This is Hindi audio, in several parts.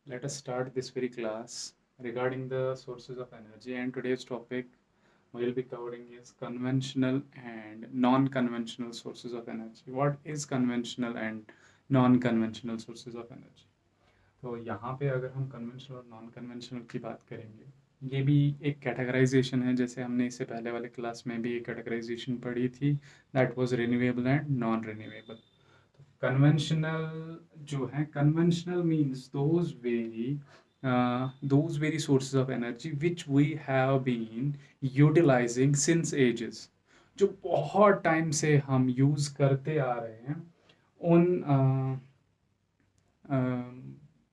Let us start this very class regarding the sources of energy, and today's topic we'll be covering is conventional and non-conventional sources of energy. What is conventional and non-conventional sources of energy? तो यहाँ पे अगर हम कन्वेंशनल और नॉन कन्वेंशनल की बात करेंगे, ये भी एक कैटेगराइजेशन है। जैसे हमने इससे पहले वाले क्लास में भी एक कैटेगराइजेशन पढ़ी थी, that was renewable and non renewable. Conventional जो है, conventional means those very sources of energy which we have been utilizing since ages, जो बहुत टाइम से हम यूज करते आ रहे हैं। उन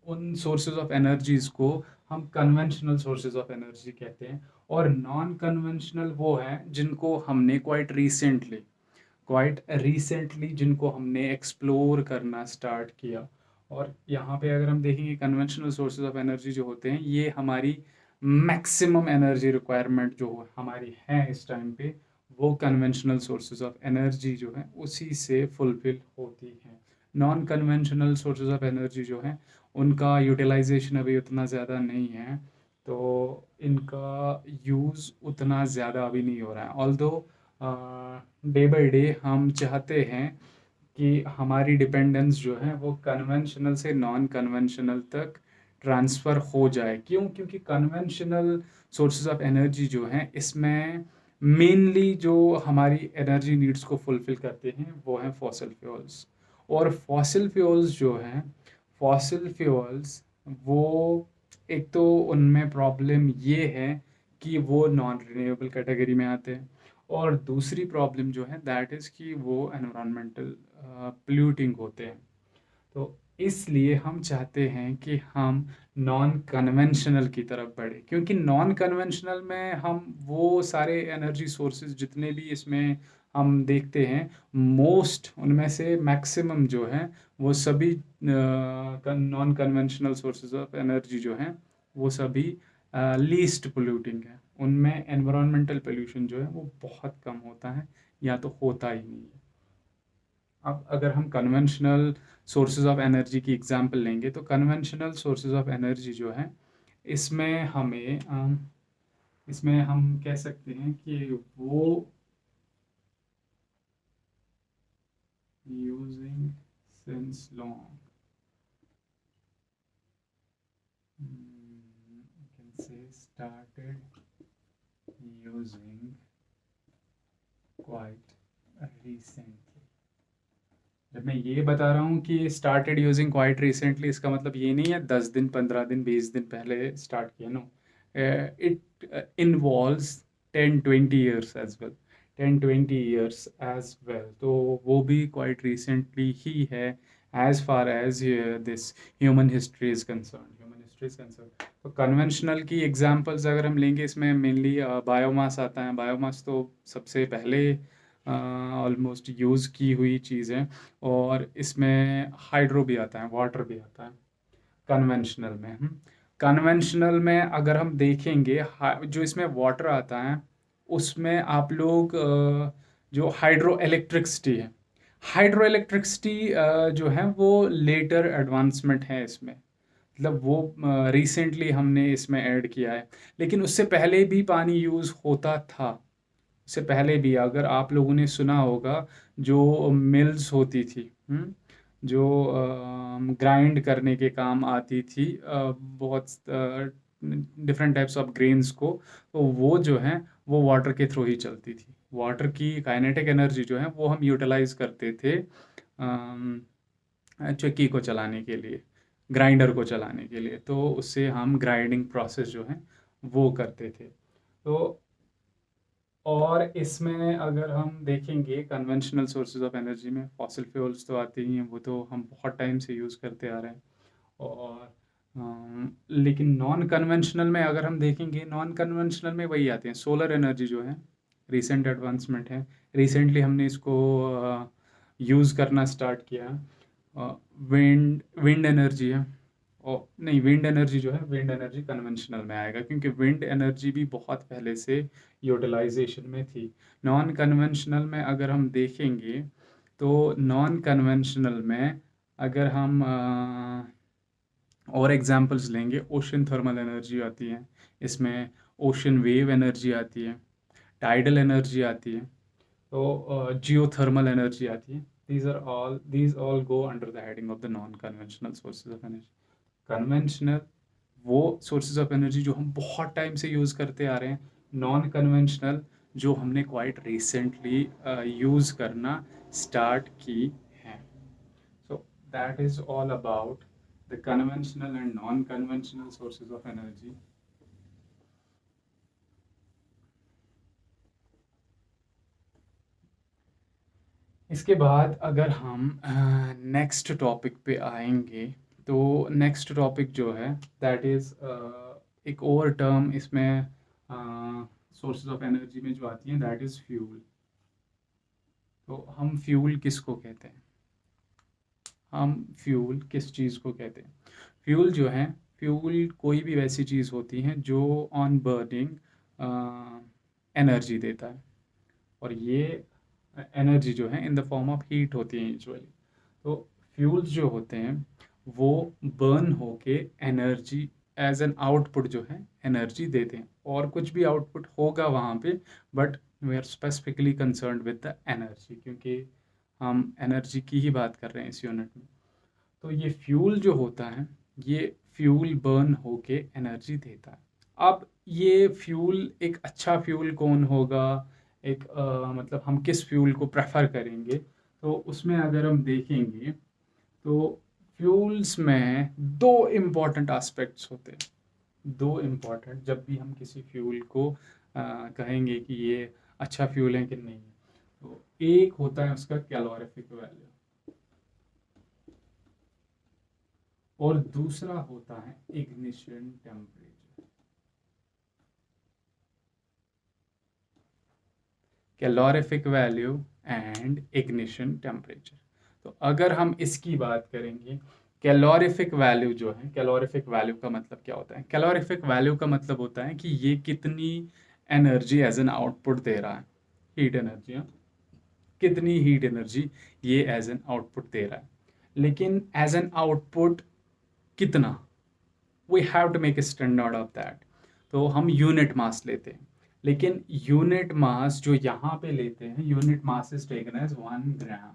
उन सोर्सेज ऑफ एनर्जीज को हम कन्वेंशनल सोर्सेज ऑफ एनर्जी कहते हैं। और नॉन कन्वेंशनल वो हैं जिनको हमने क्वाइट रिसेंटली जिनको हमने एक्सप्लोर करना स्टार्ट किया। और यहाँ पे अगर हम देखेंगे, कन्वेंशनल सोर्सेज ऑफ एनर्जी जो होते हैं, ये हमारी मैक्सिमम एनर्जी रिक्वायरमेंट जो हमारी है इस टाइम पे, वो कन्वेंशनल सोर्सेज ऑफ एनर्जी जो है उसी से फुलफिल होती हैं। Non conventional sources of energy जो है उनका यूटिलाइजेशन अभी उतना ज़्यादा नहीं है, तो इनका यूज़ उतना ज़्यादा अभी नहीं हो रहा है। ऑल्दो डे बाय डे हम चाहते हैं कि हमारी डिपेंडेंस जो है वो कन्वेंशनल से नॉन कन्वेंशनल तक ट्रांसफ़र हो जाए। क्यों? क्योंकि कन्वेंशनल सोर्सेज ऑफ एनर्जी जो हैं, इसमें मेनली जो हमारी एनर्जी नीड्स को फुलफ़िल करते हैं वो हैं फॉसिल फ्यूल्स। और फॉसिल फ्यूल्स वो एक तो उनमें प्रॉब्लम ये है कि वो नॉन रिन्यूएबल कैटेगरी में आते हैं, और दूसरी प्रॉब्लम जो है दैट इज़ कि वो एनवायरमेंटल पोल्यूटिंग होते हैं। तो इसलिए हम चाहते हैं कि हम नॉन कन्वेंशनल की तरफ बढ़े, क्योंकि नॉन कन्वेंशनल में हम वो सारे एनर्जी सोर्सेज जितने भी इसमें हम देखते हैं, मोस्ट उनमें से मैक्सिमम जो है वो सभी non conventional sources of energy जो हैं वो सभी लीस्ट पोल्यूटिंग है। उनमें एनवायरमेंटल पोल्यूशन जो है वो बहुत कम होता है, या तो होता ही नहीं है। अब अगर हम कन्वेंशनल सोर्सेज ऑफ एनर्जी की एग्जांपल लेंगे, तो कन्वेंशनल सोर्सेज ऑफ एनर्जी जो है, इसमें हम कह सकते हैं कि वो using since long, can say started using quite recently. जब मैं ये बता रहा हूँ कि स्टार्टेड यूजिंग क्वाइट रिसेंटली, इसका मतलब ये नहीं है 10 दिन 15 दिन 20 दिन पहले स्टार्ट किया। No, it involves 10-20 years as well, 10-20 years as well. तो वो भी क्वाइट रिसेंटली ही है, as far as this human history is concern. तो कन्वेंशनल की एग्जांपल्स अगर हम लेंगे, इसमें मेनली बायोमास आता है। बायोमास तो सबसे पहले ऑलमोस्ट यूज़ की हुई चीज़ है, और इसमें हाइड्रो भी आता है, वाटर भी आता है कन्वेंशनल में। कन्वेंशनल में अगर हम देखेंगे, जो इसमें वाटर आता है उसमें आप लोग जो हाइड्रो इलेक्ट्रिसिटी जो है वो लेटर एडवांसमेंट है इसमें, मतलब वो रिसेंटली हमने इसमें ऐड किया है। लेकिन उससे पहले भी पानी यूज़ होता था। उससे पहले भी अगर आप लोगों ने सुना होगा, जो मिल्स होती थी, जो ग्राइंड करने के काम आती थी बहुत डिफरेंट टाइप्स ऑफ ग्रेन्स को, तो वो जो है वो वाटर के थ्रू ही चलती थी। वाटर की काइनेटिक एनर्जी जो है वो हम यूटिलाइज करते थे चक्की को चलाने के लिए, ग्राइंडर को चलाने के लिए। तो उससे हम ग्राइंडिंग प्रोसेस जो है वो करते थे। तो और इसमें अगर हम देखेंगे कन्वेंशनल सोर्सेज ऑफ एनर्जी में, फॉसिल फ्यूल्स तो आते ही हैं, वो तो हम बहुत टाइम से यूज़ करते आ रहे हैं। और लेकिन नॉन कन्वेंशनल में अगर हम देखेंगे, नॉन कन्वेंशनल में वही आते हैं। सोलर एनर्जी जो है रिसेंट एडवांसमेंट है, रिसेंटली हमने इसको यूज़ करना स्टार्ट किया। विंड एनर्जी है, और नहीं, विंड एनर्जी जो है, विंड एनर्जी कन्वेंशनल में आएगा, क्योंकि विंड एनर्जी भी बहुत पहले से यूटिलाइजेशन में थी। नॉन कन्वेंशनल में अगर हम देखेंगे, तो नॉन कन्वेंशनल में अगर हम और एग्जांपल्स लेंगे, ओशन थर्मल एनर्जी आती है, इसमें ओशन वेव एनर्जी आती है, टाइडल एनर्जी आती है, तो जियोथर्मल एनर्जी आती है. these all go under the heading of the non conventional sources of energy. Conventional वो सोर्सेज ऑफ एनर्जी जो हम बहुत टाइम से यूज़ करते आ रहे हैं, नॉन कन्वेंशनल जो हमने क्वाइट रिसेंटली यूज़ करना स्टार्ट की है. सो that is all about the conventional and non conventional sources of energy. इसके बाद अगर हम नेक्स्ट टॉपिक पे आएंगे, तो नेक्स्ट टॉपिक जो है दैट इज़ एक और टर्म इसमें सोर्सेज ऑफ एनर्जी में जो आती हैं दैट इज़ फ्यूल. तो हम फ्यूल किसको कहते हैं, हम फ्यूल किस चीज़ को कहते हैं? फ्यूल जो है, फ्यूल कोई भी वैसी चीज़ होती है जो ऑन बर्निंग एनर्जी देता है, और ये एनर्जी जो है in the form of heat होती है यूजुअली. तो फ्यूल्स जो होते हैं वो बर्न होके एनर्जी एज एन आउटपुट जो है एनर्जी देते हैं, और कुछ भी आउटपुट होगा वहाँ पे, but we are specifically concerned with the energy, क्योंकि हम एनर्जी की ही बात कर रहे हैं इस यूनिट में. तो ये फ्यूल जो होता है, ये फ्यूल बर्न होके एनर्जी देता है. अब ये फ्यूल, एक अच्छा फ्यूल कौन होगा, एक मतलब हम किस फ्यूल को प्रेफर करेंगे, तो उसमें अगर हम देखेंगे तो फ्यूल्स में दो इम्पॉर्टेंट एस्पेक्ट्स होते हैं. दो इम्पॉर्टेंट, जब भी हम किसी फ्यूल को कहेंगे कि ये अच्छा फ्यूल है कि नहीं, तो एक होता है उसका कैलोरीफिक वैल्यू, और दूसरा होता है ignition temperature. Calorific value and ignition temperature. तो अगर हम इसकी बात करेंगे, कैलोरीफिक वैल्यू जो है, कैलोरीफिक वैल्यू का मतलब क्या होता है? कैलोरीफिक वैल्यू का मतलब होता है कि ये कितनी एनर्जी एज एन आउटपुट दे रहा है, हीट एनर्जी, कितनी हीट एनर्जी ये एज एन आउटपुट दे रहा है. लेकिन एज एन आउटपुट कितना, we have to make a standard of that. तो हम यूनिट मास लेते हैं, लेकिन यूनिट मास जो यहाँ पे लेते हैं, unit mass is taken as 1 gram.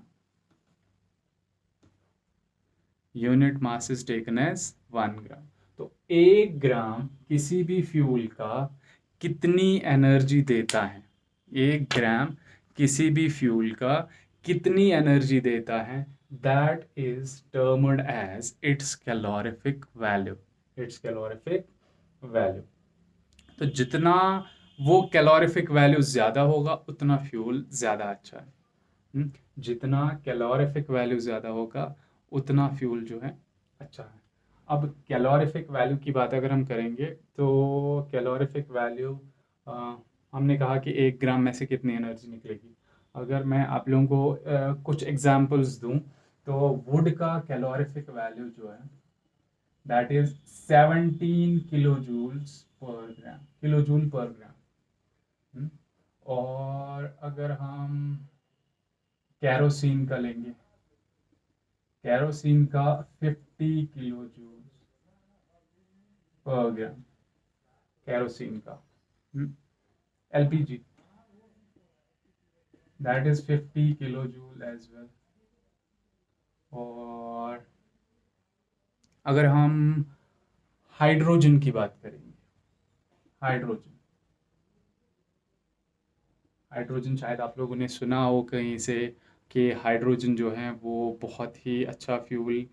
Unit mass is taken as 1 gram. तो 1 ग्राम किसी भी फ्यूल का कितनी एनर्जी देता है, 1 ग्राम किसी भी फ्यूल का कितनी एनर्जी देता है, that is termed as its calorific value. Its calorific value. तो जितना वो कैलोरीफिक वैल्यू ज़्यादा होगा उतना फ्यूल ज़्यादा अच्छा है. जितना कैलोरीफिक वैल्यू ज़्यादा होगा उतना फ्यूल जो है अच्छा है. अब कैलोरीफिक वैल्यू की बात अगर हम करेंगे, तो कैलोरीफिक वैल्यू हमने कहा कि 1 ग्राम में से कितनी एनर्जी निकलेगी. अगर मैं आप लोगों को कुछ एग्जांपल्स दूं, तो वुड का कैलोरीफिक वैल्यू जो है that is 17 kilo joules per gram, kilo joule per ग्राम. और अगर हम कैरोसिन का लेंगे, कैरोसिन का 50 kilojoule per gram, kerosene का. LPG that is 50 kilojoule as well. और अगर हम हाइड्रोजन की बात करेंगे, हाइड्रोजन, हाइड्रोजन शायद आप लोगों ने सुना हो कहीं से कि हाइड्रोजन जो है वो बहुत ही अच्छा फ्यूल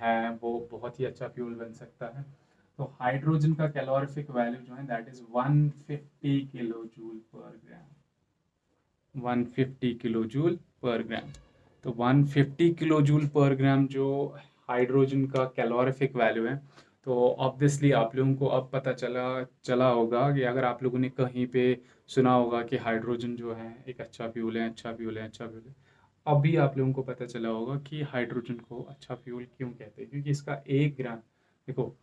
है, वो बहुत ही अच्छा फ्यूल बन सकता है. तो हाइड्रोजन का कैलोरीफिक वैल्यू जो है that is 150 kilo joule per gram. 150 kilo joule per ग्राम. तो 150 किलो जूल पर ग्राम जो हाइड्रोजन का कैलोरीफिक वैल्यू है, तो ऑब्वियसली आप लोगों को अब पता चला होगा कि अगर आप लोगों ने कहीं पे सुना होगा कि हाइड्रोजन जो है एक अच्छा फ्यूल है, अच्छा फ्यूल है, अच्छा फ्यूल है, अभी आप लोगों को पता चला होगा कि हाइड्रोजन को अच्छा फ्यूल क्यों कहते हैं. क्योंकि इसका 1 ग्राम, देखो,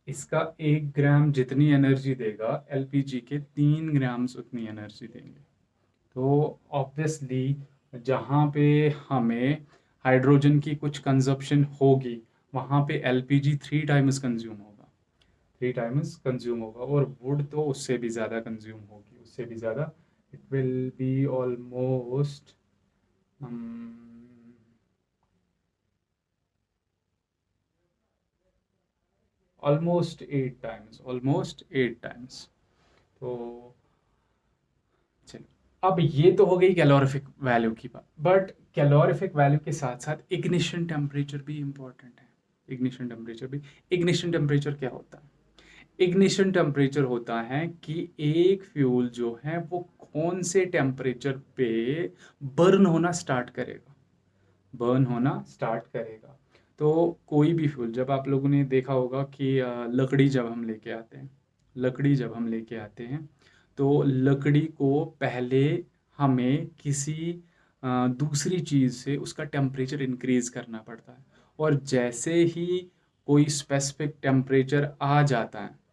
इसका 1 ग्राम जितनी एनर्जी देगा, एलपीजी के 3 ग्राम्स उतनी एनर्जी देंगे. तो ऑब्वियसली जहाँ पे हमें हाइड्रोजन की कुछ कंजप्शन होगी, वहाँ पे एलपीजी 3 टाइम्स कंज्यूम होगा, 3 टाइम्स कंज्यूम होगा, और वुड तो उससे भी ज़्यादा कंज्यूम होगी, उससे भी ज़्यादा। It will be almost almost 8 times. तो चलिए, अब ये तो हो गई कैलोरीफिक वैल्यू की बात, बट कैलोरीफिक वैल्यू के साथ साथ इग्निशन टेम्परेचर भी इम्पोर्टेंट है। इग्निशन टेम्परेचर क्या होता है? इग्निशन टेम्परेचर होता है कि एक फ्यूल जो है वो कौन से टेम्परेचर पे बर्न होना स्टार्ट करेगा। तो कोई भी फ्यूल, जब आप लोगों ने देखा होगा कि लकड़ी जब हम लेके आते हैं, तो लकड़ी को पहले हमें किसी दूसरी चीज़ से उसका टेम्परेचर इंक्रीज करना पड़ता है, और जैसे ही कोई स्पेसिफिक टेम्परेचर आ जाता है,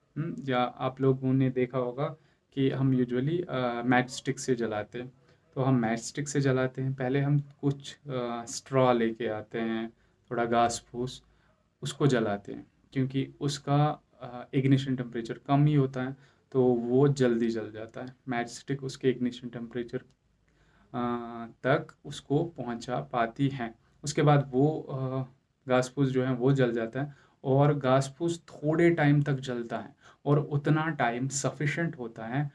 या आप लोगों ने देखा होगा कि हम यूजुअली मैच स्टिक से जलाते हैं। तो हम मैच स्टिक से जलाते हैं, पहले हम कुछ स्ट्रॉ लेके आते हैं, थोड़ा घास फूस, उसको जलाते हैं, क्योंकि उसका इग्निशन टेम्परेचर कम ही होता है, तो वो जल्दी जल जाता है। मैच स्टिक उसके इग्निशन टेम्परेचर तक उसको पहुंचा पाती हैं। उसके बाद वो घास फूस जो है वो जल जाता है, और घास फूस थोड़े टाइम तक जलता है, और उतना टाइम सफिशेंट होता है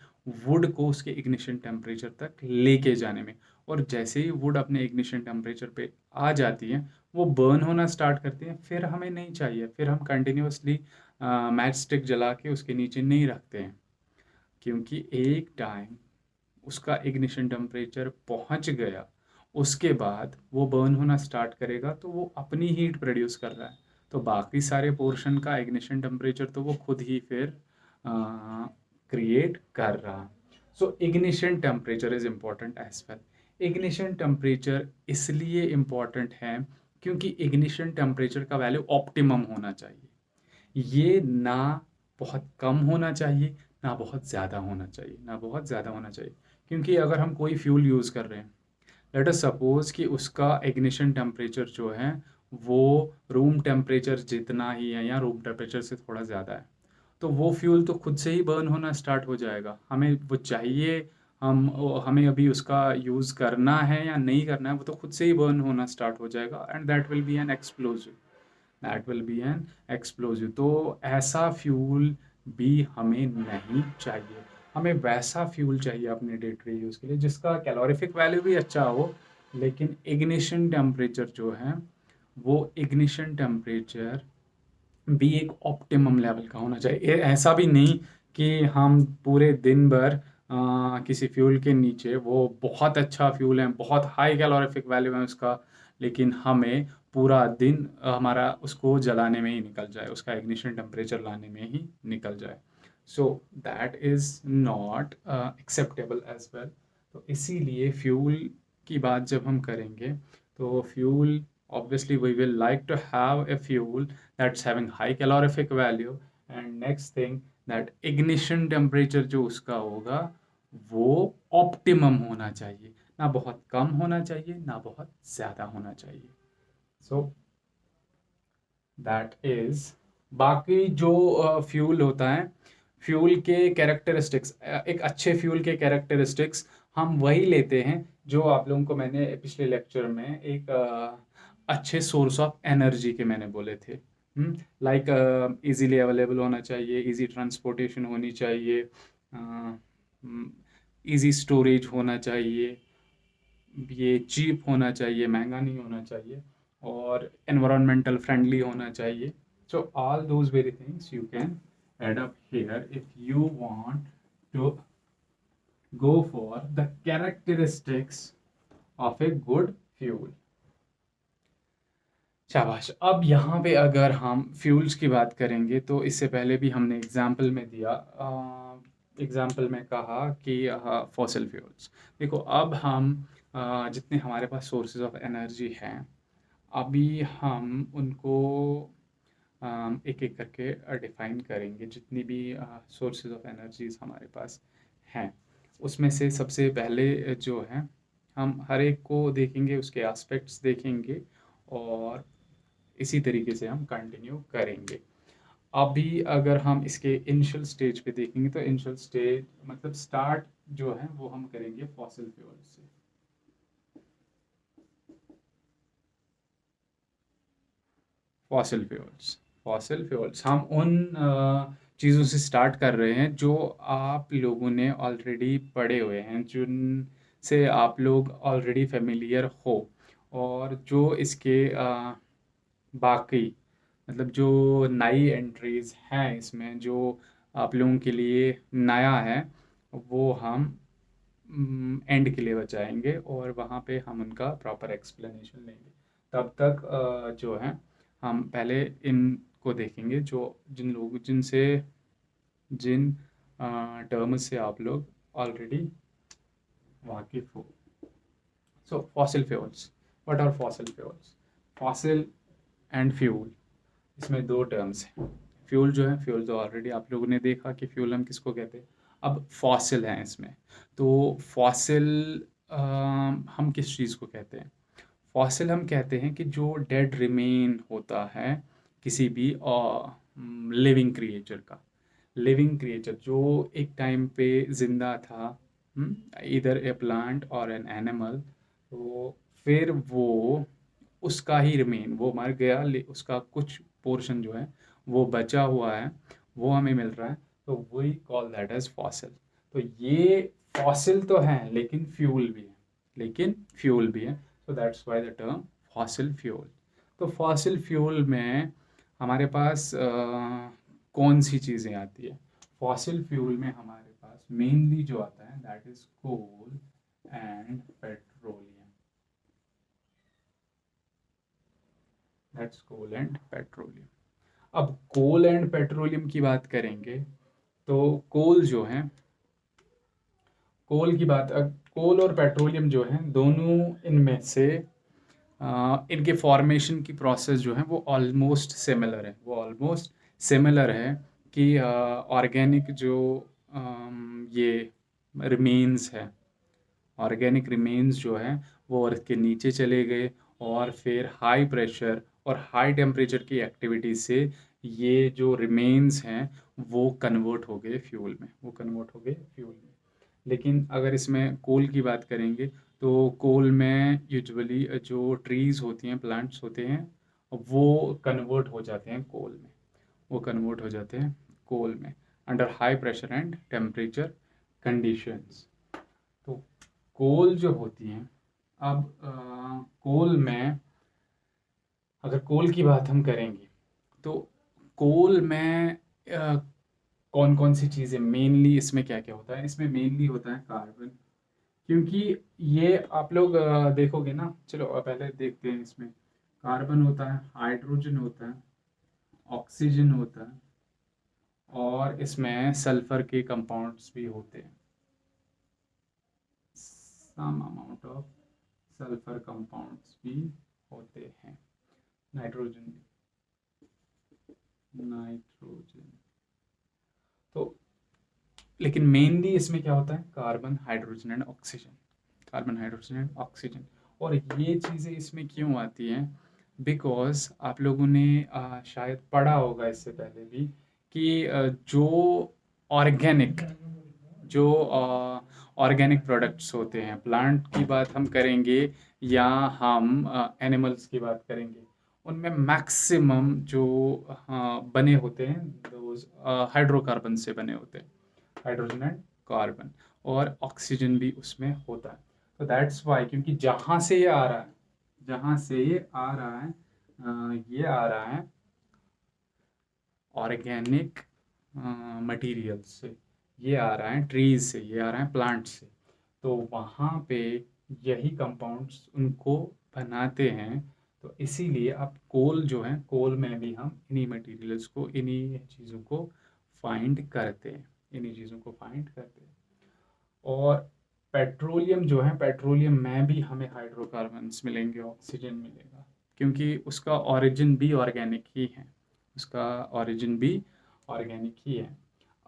वुड को उसके इग्निशन टेम्परेचर तक लेके जाने में। और जैसे ही वुड अपने इग्निशन टेम्परेचर पे आ जाती है, वो बर्न होना स्टार्ट करती है, फिर हमें नहीं चाहिए, फिर हम कंटिन्यूअसली मैच स्टिक जला के उसके नीचे नहीं रखते हैं, क्योंकि एक टाइम उसका इग्निशन टेम्परेचर पहुंच गया, उसके बाद वो बर्न होना स्टार्ट करेगा, तो वो अपनी हीट प्रोड्यूस कर रहा है, तो बाकी सारे पोर्शन का इग्निशन टेम्परेचर तो वो खुद ही फिर क्रिएट कर रहा। So ignition temperature is important as well. Ignition temperature इसलिए इम्पॉर्टेंट है क्योंकि इग्निशन टेम्परेचर का वैल्यू ऑप्टिमम होना चाहिए। ये ना बहुत कम होना चाहिए, ना बहुत ज़्यादा होना चाहिए। क्योंकि अगर हम कोई फ्यूल यूज़ कर रहे हैं, लेट अस सपोज कि उसका इग्निशन टेम्परेचर जो है वो रूम टेम्परेचर जितना ही है, या रूम टेम्परेचर से थोड़ा ज़्यादा है, तो वो फ्यूल तो खुद से ही बर्न होना स्टार्ट हो जाएगा। हमें वो चाहिए, हमें अभी उसका यूज़ करना है या नहीं करना है, वो तो खुद से ही बर्न होना स्टार्ट हो जाएगा, and that will be N explosive. तो ऐसा फ्यूल भी हमें नहीं चाहिए। हमें वैसा फ्यूल चाहिए अपने डे टू डे यूज़ के लिए जिसका कैलोरीफिक वैल्यू भी अच्छा हो, लेकिन इग्निशन टेम्परेचर जो है वो इग्निशन टेम्परेचर भी एक ऑप्टिमम लेवल का होना चाहिए। ऐसा भी नहीं कि हम पूरे दिन भर किसी फ्यूल के नीचे, वो बहुत अच्छा फ्यूल है, बहुत हाई कैलोरीफिक वैल्यू है उसका, लेकिन हमें पूरा दिन हमारा उसको जलाने में ही निकल जाए, उसका इग्निशन टेम्परेचर लाने में ही निकल जाए। So that is not acceptable as well. तो इसीलिए फ्यूल की बात जब हम करेंगे, तो fuel, obviously we will like to have a fuel that's having high calorific value, and next thing that ignition temperature जो उसका होगा वो ऑप्टिमम होना चाहिए, ना बहुत कम होना चाहिए, ना बहुत ज़्यादा होना चाहिए। सो दैट इज, बाकी जो फ्यूल होता है, फ्यूल के कैरेक्टरिस्टिक्स, एक अच्छे फ्यूल के कैरेक्टरिस्टिक्स हम वही लेते हैं जो आप लोगों को मैंने पिछले लेक्चर में एक अच्छे सोर्स ऑफ एनर्जी के मैंने बोले थे। लाइक इजीली अवेलेबल होना चाहिए, इजी ट्रांसपोर्टेशन होनी चाहिए, इजी स्टोरेज होना चाहिए, ये चीप होना चाहिए, महंगा नहीं होना चाहिए, और एनवायरमेंटल फ्रेंडली होना चाहिए। So all those very things you can add up here if you want to go for the characteristics of a good fuel. शाबाश। अब यहाँ पे अगर हम फ्यूल्स की बात करेंगे, तो इससे पहले भी हमने एग्जाम्पल में दिया, एग्जाम्पल में कहा कि फॉसिल फ्यूल्स। देखो, अब हम जितने हमारे पास सोर्सेज ऑफ एनर्जी हैं, अभी हम उनको एक एक करके डिफाइन करेंगे। जितनी भी सोर्सेज ऑफ एनर्जीज हमारे पास हैं, उसमें से सबसे पहले जो है, हम हर एक को देखेंगे, उसके एस्पेक्ट्स देखेंगे, और इसी तरीके से हम कंटिन्यू करेंगे। अभी अगर हम इसके इनिशियल स्टेज पे देखेंगे तो इनिशियल स्टेज मतलब स्टार्ट जो है वो हम करेंगे फॉसिल फ्यूल से। फॉसिल फ्यूल्स हम उन चीज़ों से स्टार्ट कर रहे हैं जो आप लोगों ने ऑलरेडी पढ़े हुए हैं, जिनसे आप लोग ऑलरेडी फेमिलियर हो, और जो इसके बाकी मतलब जो नई एंट्रीज हैं इसमें जो आप लोगों के लिए नया है, वो हम एंड के लिए बचाएंगे और वहाँ पे हम उनका प्रॉपर एक्सप्लेनेशन लेंगे। तब तक जो है हम पहले इनको देखेंगे जो जिन टर्म्स से आप लोग ऑलरेडी वाकिफ हो। So fossil fuels, what are fossil fuels? Fossil and fuel, इसमें दो टर्म्स हैं। फ्यूल जो है, फ्यूल तो ऑलरेडी आप लोगों ने देखा कि फ्यूल हम किसको कहते हैं। अब फॉसिल हैं इसमें, तो फॉसिल हम किस चीज़ को कहते हैं? फॉसिल हम कहते हैं कि जो डेड रिमेन होता है किसी भी लिविंग क्रिएचर का। लिविंग क्रिएचर जो एक टाइम पे जिंदा था, इधर ए प्लांट और एन एनिमल, तो फिर वो उसका ही रिमेन, वो मर गया, उसका कुछ पोर्शन जो है वो बचा हुआ है, वो हमें मिल रहा है, तो वही कॉल दैट एज फॉसिल। तो ये फॉसिल तो हैं लेकिन फ्यूल भी है, so that's why the term fossil fuel. तो फॉसिल फ्यूल में हमारे पास कौन सी चीज़ें आती है? फॉसिल फ्यूल में हमारे पास मेनली जो आता है that is coal and petroleum. That's coal and petroleum. अब कोल एंड पेट्रोलियम की बात करेंगे तो कोल जो है, कोल और पेट्रोलियम जो है दोनों इनमें से इनके फॉर्मेशन की प्रोसेस जो है वो ऑलमोस्ट सिमिलर है कि ऑर्गेनिक जो ये रिमेन्स है, ऑर्गेनिक रिमेन्स जो है वो अर्थ के नीचे चले गए और फिर हाई प्रेशर और हाई टेम्परेचर की एक्टिविटी से ये जो रिमेन्स हैं वो कन्वर्ट हो गए फ्यूल में। लेकिन अगर इसमें कोल की बात करेंगे तो कोल में यूजुअली जो ट्रीज़ होती हैं, प्लांट्स होते हैं, वो कन्वर्ट हो जाते हैं कोल में under high pressure and temperature conditions. तो कोल जो होती हैं, अब कोल में अगर कोल की बात हम करेंगे तो कोल में कौन कौन सी चीज़ें मेनली, इसमें क्या क्या होता है? इसमें मेनली होता है कार्बन, क्योंकि ये आप लोग देखोगे ना। चलो पहले देखते हैं। इसमें कार्बन होता है, हाइड्रोजन होता है, ऑक्सीजन होता है, और इसमें सल्फर के कंपाउंड्स भी होते हैं। Some amount of sulphur compounds भी होते हैं। नाइट्रोजन तो, लेकिन मेनली इसमें क्या होता है? Carbon, hydrogen and oxygen. और ये चीज़ें इसमें क्यों आती हैं? बिकॉज आप लोगों ने शायद पढ़ा होगा इससे पहले भी कि जो ऑर्गेनिक प्रोडक्ट्स होते हैं, प्लांट की बात हम करेंगे या हम एनिमल्स की बात करेंगे, उनमें मैक्सिमम जो बने होते हैं दोज हाइड्रोकार्बन से बने होते हैं, हाइड्रोजन एंड कार्बन, और ऑक्सीजन भी उसमें होता है। तो दैट्स वाई, क्योंकि जहाँ से ये आ रहा है ये आ रहा है ऑर्गेनिक मटेरियल से, ये आ रहा है ट्रीज से, ये आ रहा है प्लांट से, तो वहाँ पे यही कंपाउंड्स उनको बनाते हैं। तो इसीलिए अब कोल जो है, कोल में भी हम इन्हीं मटेरियल्स को, इन्हीं चीज़ों को फाइंड करते हैं। और पेट्रोलियम जो है, पेट्रोलियम में भी हमें हाइड्रोकार्बन्स मिलेंगे, ऑक्सीजन मिलेगा, क्योंकि उसका ओरिजिन भी ऑर्गेनिक ही है।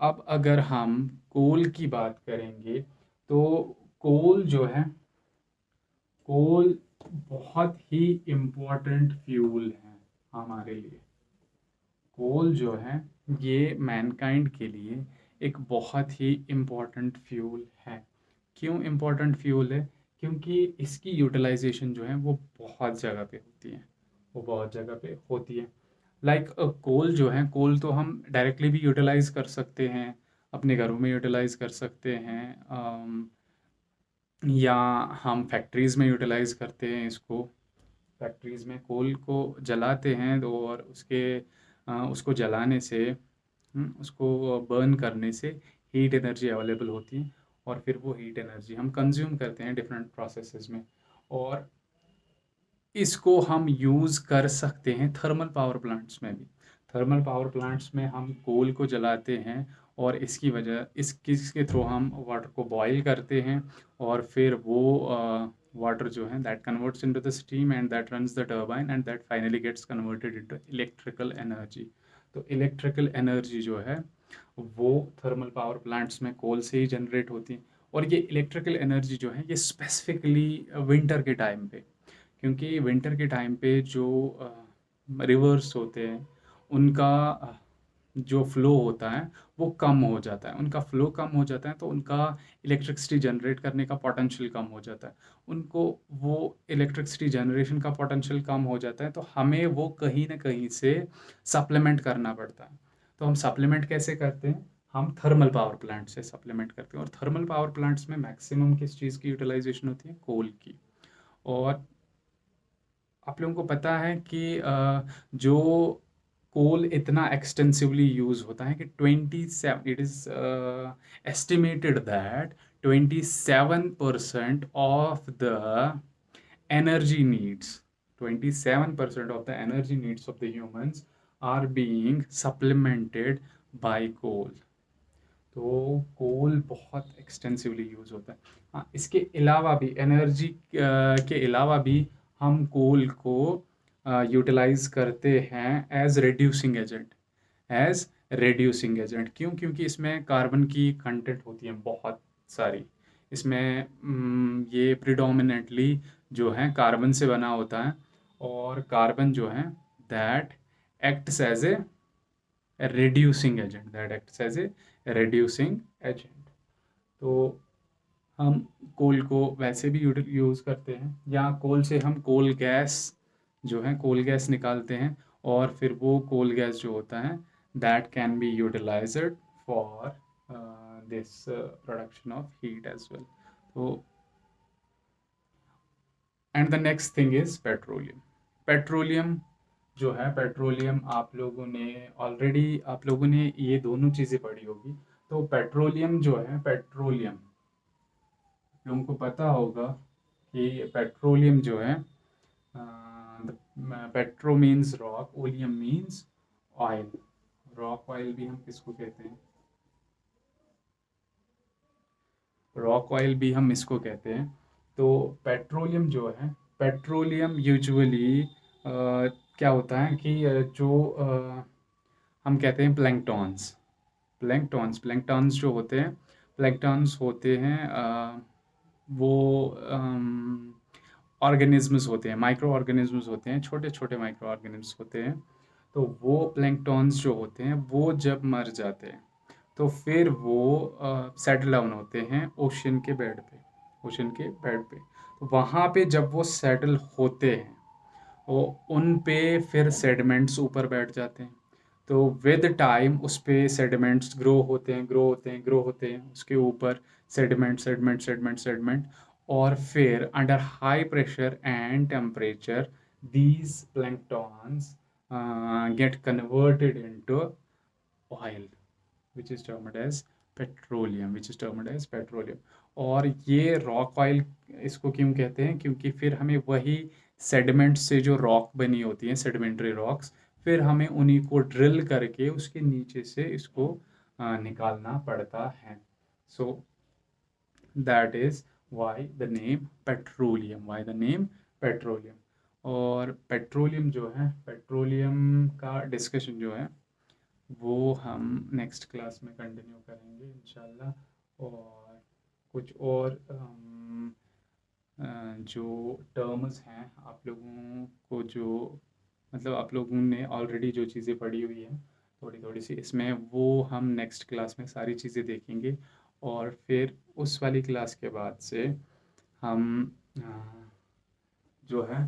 अब अगर हम कोल की बात करेंगे तो कोल जो है, कोल बहुत ही इम्पोर्टेंट फ्यूल है। हमारे लिए कोल जो है ये मैनकाइंड के लिए एक बहुत ही इम्पॉर्टेंट फ्यूल है। क्यों इम्पॉर्टेंट फ्यूल है? क्योंकि इसकी यूटिलाइजेशन जो है वो बहुत जगह पे होती है, वो बहुत जगह पे होती है। लाइक कोल जो है, कोल तो हम डायरेक्टली भी यूटिलाइज कर सकते हैं, अपने घरों में यूटिलाइज कर सकते हैं, या हम फैक्ट्रीज़ में यूटिलाइज करते हैं इसको। फैक्ट्रीज़ में कोल को जलाते हैं तो और उसको जलाने से, उसको बर्न करने से हीट एनर्जी अवेलेबल होती है, और फिर वो हीट एनर्जी हम कंज्यूम करते हैं डिफरेंट प्रोसेसेस में। और इसको हम यूज़ कर सकते हैं थर्मल पावर प्लांट्स में भी। थर्मल पावर प्लांट्स में हम कोल को जलाते हैं, और इसके थ्रू हम वाटर को बॉयल करते हैं, और फिर वो वाटर जो है that converts into the steam and that runs the turbine and that finally gets converted into electrical energy. तो इलेक्ट्रिकल एनर्जी जो है वो थर्मल पावर प्लांट्स में कोल से ही जनरेट होती है। और ये इलेक्ट्रिकल एनर्जी जो है ये स्पेसिफिकली विंटर के टाइम पे, क्योंकि विंटर के टाइम पे जो रिवर्स होते हैं उनका जो फ्लो होता है वो कम हो जाता है, उनका फ्लो कम हो जाता है, तो उनका इलेक्ट्रिसिटी जनरेट करने का पोटेंशियल कम हो जाता है। उनको वो इलेक्ट्रिसिटी जनरेशन का पोटेंशियल कम हो जाता है, तो हमें वो कहीं ना कहीं से सप्लीमेंट करना पड़ता है। तो हम सप्लीमेंट कैसे करते हैं? हम थर्मल पावर प्लांट से सप्लीमेंट करते हैं, और थर्मल पावर प्लांट्स में मैक्सिमम किस चीज़ की यूटिलाइजेशन होती है? कोल की। और आप लोगों को पता है कि जो कोल इतना एक्सटेंसिवली यूज होता है कि 27, it is estimated that 27% of the energy needs 27% of the energy needs of the humans are being supplemented by coal। तो कोल बहुत एक्सटेंसिवली यूज़ होता है। हाँ, इसके अलावा भी एनर्जी के अलावा भी हम कोल को यूटिलाइज करते हैं एज रेड्यूसिंग एजेंट। क्यों? क्योंकि इसमें कार्बन की कंटेंट होती है बहुत सारी। इसमें ये प्रिडोमिनेटली जो है कार्बन से बना होता है, और कार्बन जो है that acts as a reducing agent। तो हम कोल को वैसे भी यूज़ करते हैं, या कोल से हम कोल गैस निकालते हैं, और फिर वो कोल गैस जो होता है that can be utilised for this production of heat as well. तो and the next thing is petroleum. Petroleum जो है, पेट्रोलियम आप लोगों ने ये दोनों चीज़ें पढ़ी होगी। तो पेट्रोलियम जो है, पेट्रोलियम तुमको पता होगा कि पेट्रोलियम जो है, petro means rock, oleum means oil. Rock oil भी हम किसको कहते हैं? रॉक ऑयल भी हम इसको कहते हैं। तो पेट्रोलियम जो है, पेट्रोलियम यूजुअली क्या होता है कि हम कहते हैं प्लैंकटॉन्स जो होते हैं, प्लैंकटॉन्स होते हैं वो ऑर्गेनिजम्स होते हैं, माइक्रो ऑर्गेनिजम्स होते हैं, छोटे छोटे माइक्रो ऑर्गेनिजम्स होते हैं। तो वो प्लैंकटॉन्स जो होते हैं वो जब मर जाते हैं तो फिर वो सेटल डाउन होते हैं ओशन के बेड पे। तो वहाँ पे जब वो सेटल होते हैं, वो उन पे फिर सेडिमेंट्स ऊपर बैठ जाते हैं। तो विद टाइम उस पे सेडिमेंट्स ग्रो होते हैं उसके ऊपर, सेडिमेंट, और फिर under high pressure and temperature these planktons get converted into oil which is termed as petroleum। और ये रॉक ऑयल इसको क्यों कहते हैं? क्योंकि फिर हमें वही सेडिमेंट से जो रॉक बनी होती हैं, सेडिमेंट्री रॉक्स, फिर हमें उन्हीं को ड्रिल करके उसके नीचे से इसको निकालना पड़ता है। So that is why the name petroleum। और पेट्रोलियम जो है, पेट्रोलियम का डिस्कशन जो है वो हम नेक्स्ट क्लास में कंटिन्यू करेंगे इंशाल्लाह। और कुछ और जो टर्म्स हैं आप लोगों को जो मतलब आप लोगों ने ऑलरेडी जो चीज़ें पढ़ी हुई हैं थोड़ी-थोड़ी सी इसमें, वो हम नेक्स्ट क्लास में सारी चीज़ें देखेंगे और फिर उस वाली क्लास के बाद से हम जो है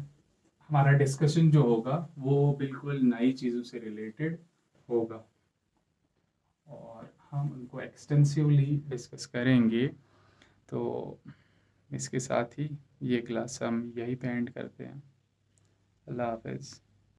हमारा डिस्कशन जो होगा वो बिल्कुल नई चीज़ों से रिलेटेड होगा और हम उनको एक्सटेंसिवली डिस्कस करेंगे। तो इसके साथ ही ये क्लास हम यहीं पे एंड करते हैं। अल्लाह हाफ़िज़।